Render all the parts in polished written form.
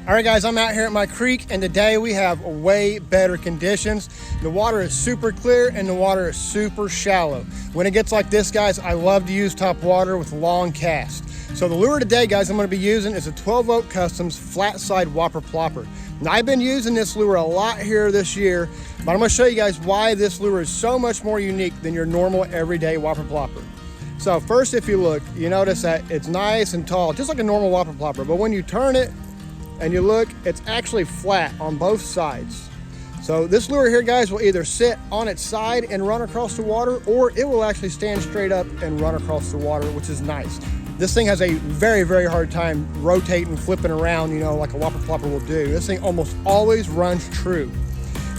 All right guys, I'm out here at my creek and today we have way better conditions. The water is super clear and the water is super shallow. When it gets like this guys, I love to use top water with long cast. So the lure today guys I'm going to be using is a 12 Oak Customs flat side Whopper Plopper. Now I've been using this lure a lot here this year, but I'm going to show you guys why this lure is so much more unique than your normal everyday Whopper Plopper. So first, if you look, you notice that it's nice and tall, just like a normal Whopper Plopper, but when you turn it and you look, it's actually flat on both sides. So this lure here guys will either sit on its side and run across the water, or it will actually stand straight up and run across the water, which is nice. This thing has a very, very hard time rotating, flipping around, you know, like a Whopper Plopper will do. This thing almost always runs true.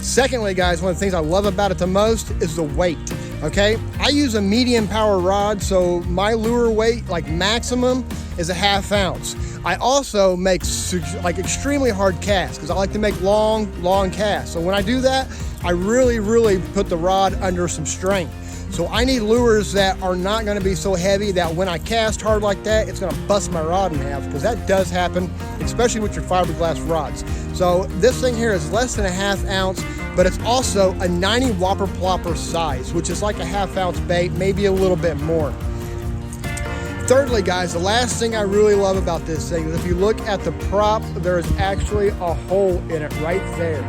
Secondly guys, one of the things I love about it the most is the weight. Okay, I use a medium power rod, so my lure weight, like maximum, is a ½ ounce. I also make like extremely hard casts because I like to make long casts. So when I do that, I really put the rod under some strain. So I need lures that are not going to be so heavy that when I cast hard like that, it's going to bust my rod in half, because that does happen, especially with your fiberglass rods. So this thing here is less than a ½ ounce, but it's also a 90 Whopper Plopper size, which is like a ½ ounce bait, maybe a little bit more. Thirdly, guys, the last thing I really love about this thing is if you look at the prop, there is actually a hole in it right there.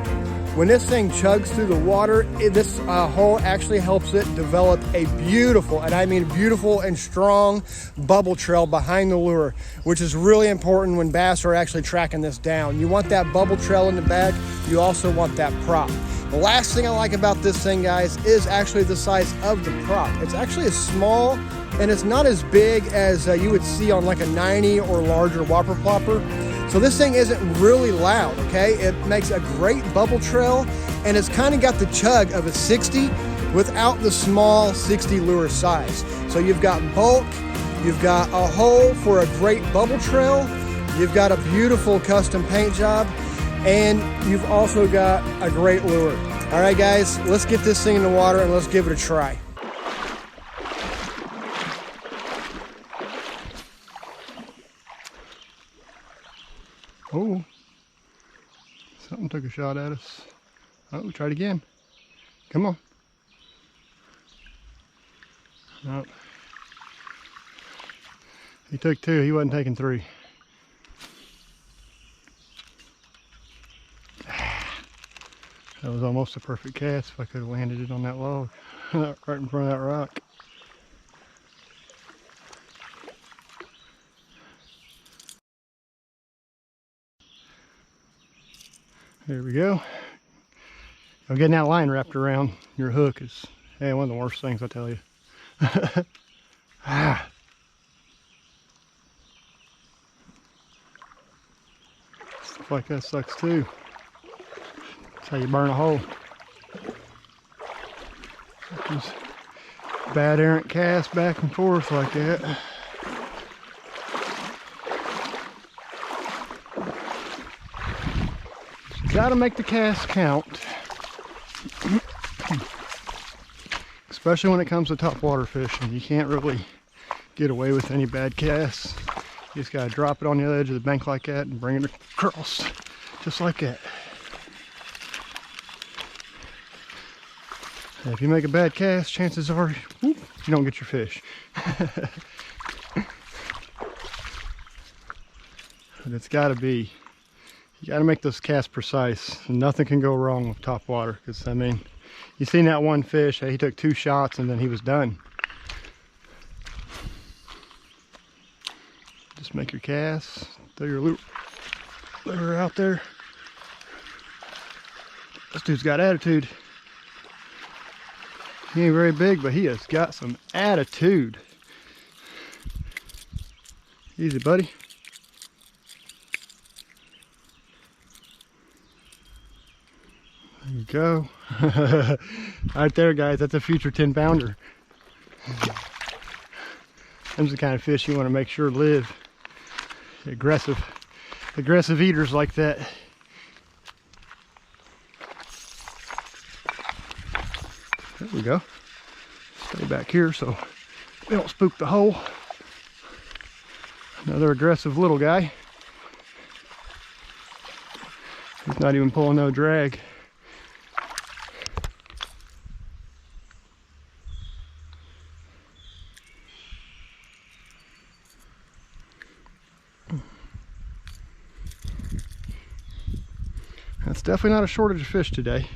When this thing chugs through the water, this hole actually helps it develop a beautiful, and I mean beautiful and strong, bubble trail behind the lure, which is really important when bass are actually tracking this down. You want that bubble trail in the back. You also want that prop. The last thing I like about this thing, guys, is actually the size of the prop. It's actually a small, and it's not as big as you would see on like a 90 or larger Whopper Plopper. So this thing isn't really loud, okay? It makes a great bubble trail, and it's kind of got the chug of a 60 without the small 60 lure size. So you've got bulk, you've got a hole for a great bubble trail, you've got a beautiful custom paint job, and you've also got a great lure. All right, guys, let's get this thing in the water and let's give it a try. Oh, something took a shot at us. Oh, try it again. Come on. Nope. He took two, he wasn't taking three. That was almost a perfect cast if I could have landed it on that log, right in front of that rock. There we go. Getting that line wrapped around your hook is one of the worst things, I tell you. Stuff like that sucks too. That's how you burn a hole. Just bad errant cast back and forth like that. Got to make the cast count, especially when it comes to top water fishing. You can't really get away with any bad casts. You just got to drop it on the other edge of the bank like that and bring it across, just like that. And if you make a bad cast, chances are you don't get your fish. But it's got to be. You got to make those casts precise. Nothing can go wrong with top water, because I mean, you seen that one fish, he took 2 shots and then he was done. Just make your casts, throw your lure out there. This dude's got attitude. He ain't very big, but he has got some attitude. Easy, buddy. There you go. Right there, guys, that's a future 10-pounder. Them's the kind of fish you want to make sure live. Aggressive eaters like that. There we go. Stay back here so we don't spook the hole. Another aggressive little guy. He's not even pulling no drag. That's definitely not a shortage of fish today.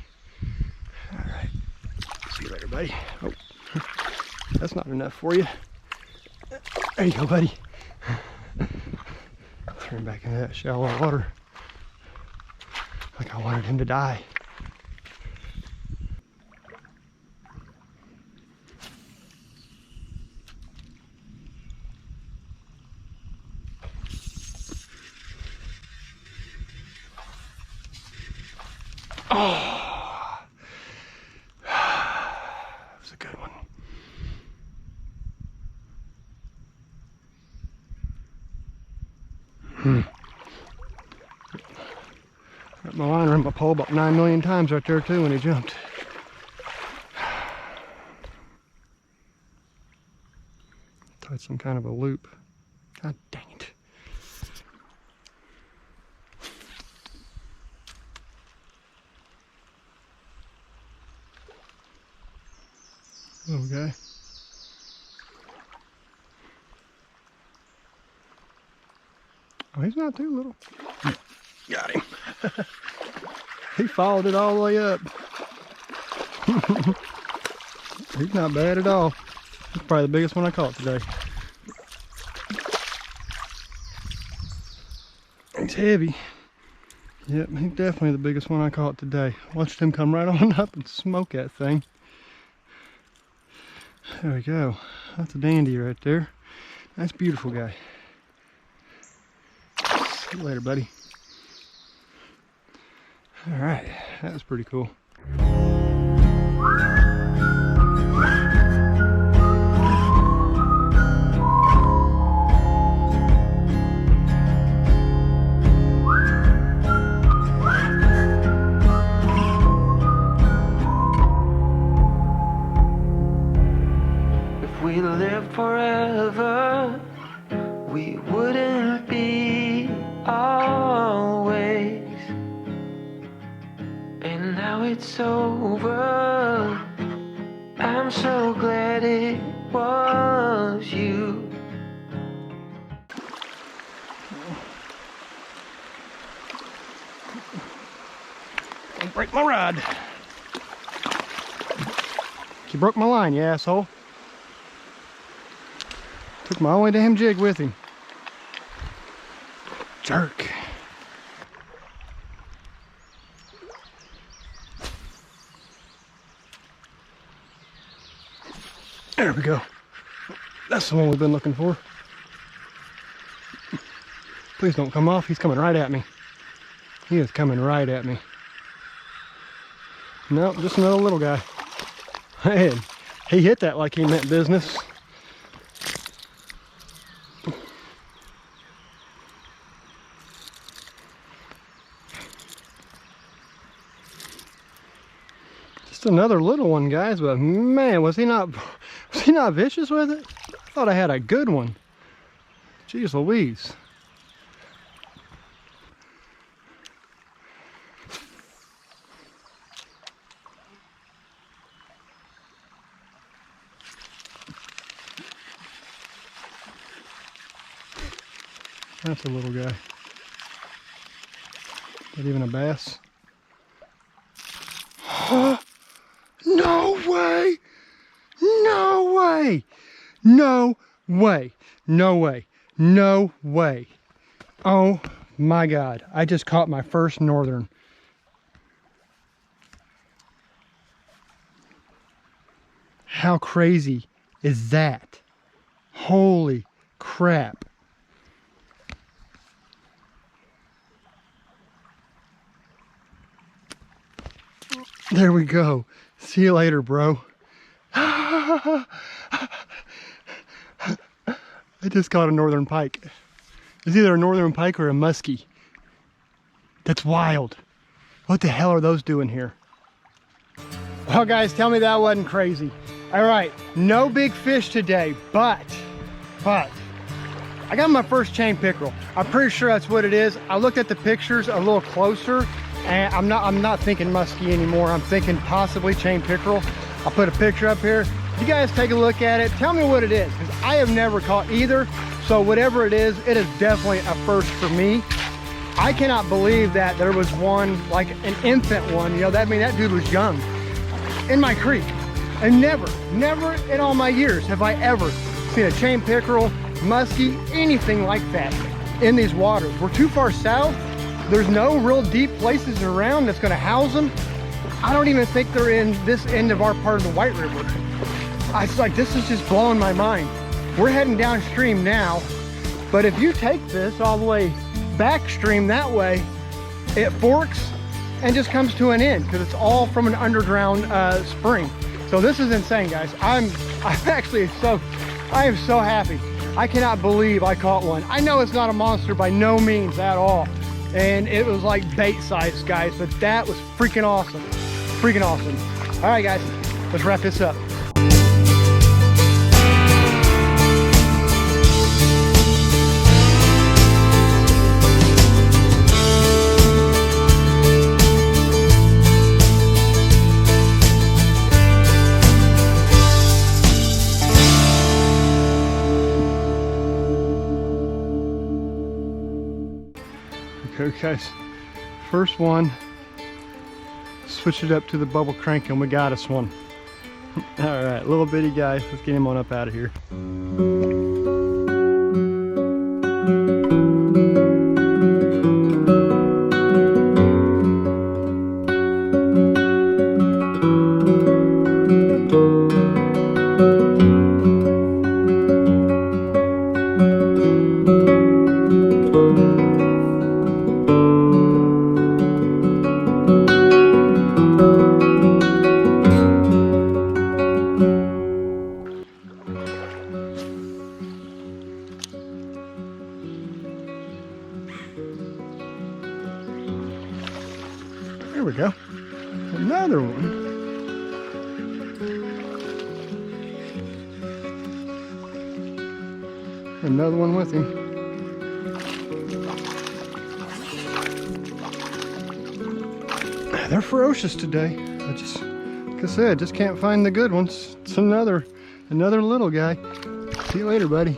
All right, see you later, buddy. Oh, that's not enough for you. There you go, buddy. Turn back into that shallow water. Like I wanted him to die. Oh, that was a good one. Got my line around my pole about 9 million times right there too when he jumped. Tied some kind of a loop. God dang it. Okay. Oh, he's not too little. Got him. He followed it all the way up. He's not bad at all. He's probably the biggest one I caught today. He's heavy. Yep, he's definitely the biggest one I caught today. Watched him come right on up and smoke that thing. There we go. That's a dandy right there. That's a beautiful guy. See you later, buddy. All right, that was pretty cool. If we lived forever, we wouldn't be always. And now it's over. I'm so glad it was you. Don't break my rod. You broke my line, you asshole. Took my only damn jig with him. Jerk. There we go. That's the one we've been looking for. Please don't come off. He's coming right at me. He is coming right at me. Nope, just another little guy. Man, he hit that like he meant business. Just another little one, guys, but man, was he not vicious with it? I thought I had a good one. Jeez Louise. That's a little guy. Not even a bass. No way! No way! No way! No way! No way! Oh my God, I just caught my first northern. How crazy is that? Holy crap. There we go. See you later, bro. I just caught a northern pike. It's either a northern pike or a muskie. That's wild. What the hell are those doing here? Well, guys, tell me that wasn't crazy. All right, no big fish today, but I got my first chain pickerel. I'm pretty sure that's what it is. I looked at the pictures a little closer, And I'm not thinking muskie anymore. I'm thinking possibly chain pickerel. I'll put a picture up here. You guys take a look at it. Tell me what it is, because I have never caught either. So whatever it is definitely a first for me. I cannot believe that there was one, like an infant one, you know, that dude was young in my creek. And never in all my years have I ever seen a chain pickerel, muskie, anything like that in these waters. We're too far south. There's no real deep places around that's gonna house them. I don't even think they're in this end of our part of the White River. I was like, this is just blowing my mind. We're heading downstream now, but if you take this all the way backstream that way, it forks and just comes to an end because it's all from an underground spring. So this is insane, guys. I'm actually I am so happy. I cannot believe I caught one. I know it's not a monster by no means at all, and it was like bait size, guys, but that was freaking awesome. Freaking awesome. All right, guys, let's wrap this up. Okay, guys, first one, switch it up to the bubble crank and we got us one. All right, little bitty guy, let's get him on up out of here. There we go. Another one. Another one with him. They're ferocious today. Like I said, just can't find the good ones. It's another little guy. See you later, buddy.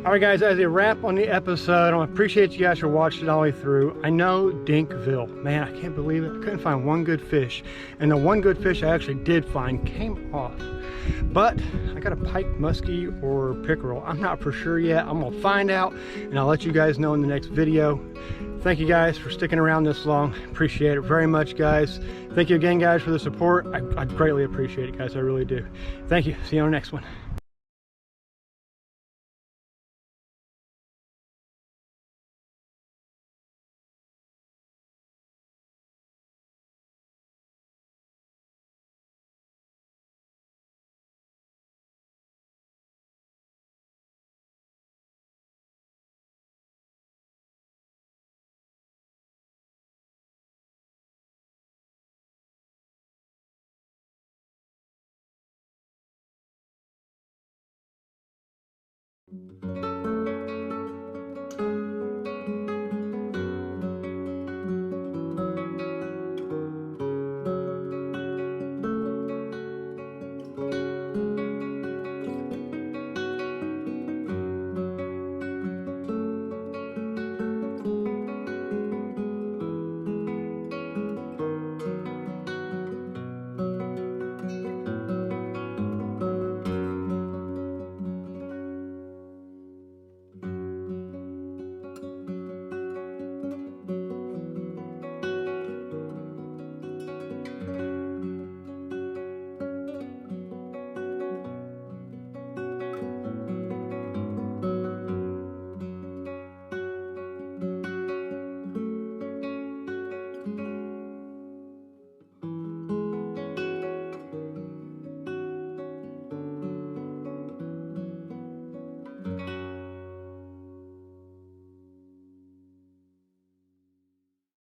All right, guys, as a wrap on the episode, I appreciate you guys for watching it all the way through. I know Dinkville, man, I can't believe it. I couldn't find one good fish. And the one good fish I actually did find came off. But I got a pike, muskie, or pickerel. I'm not for sure yet. I'm gonna find out, and I'll let you guys know in the next video. Thank you guys for sticking around this long. Appreciate it very much, guys. Thank you again, guys, for the support. I greatly appreciate it, guys. I really do. Thank you. See you on the next one.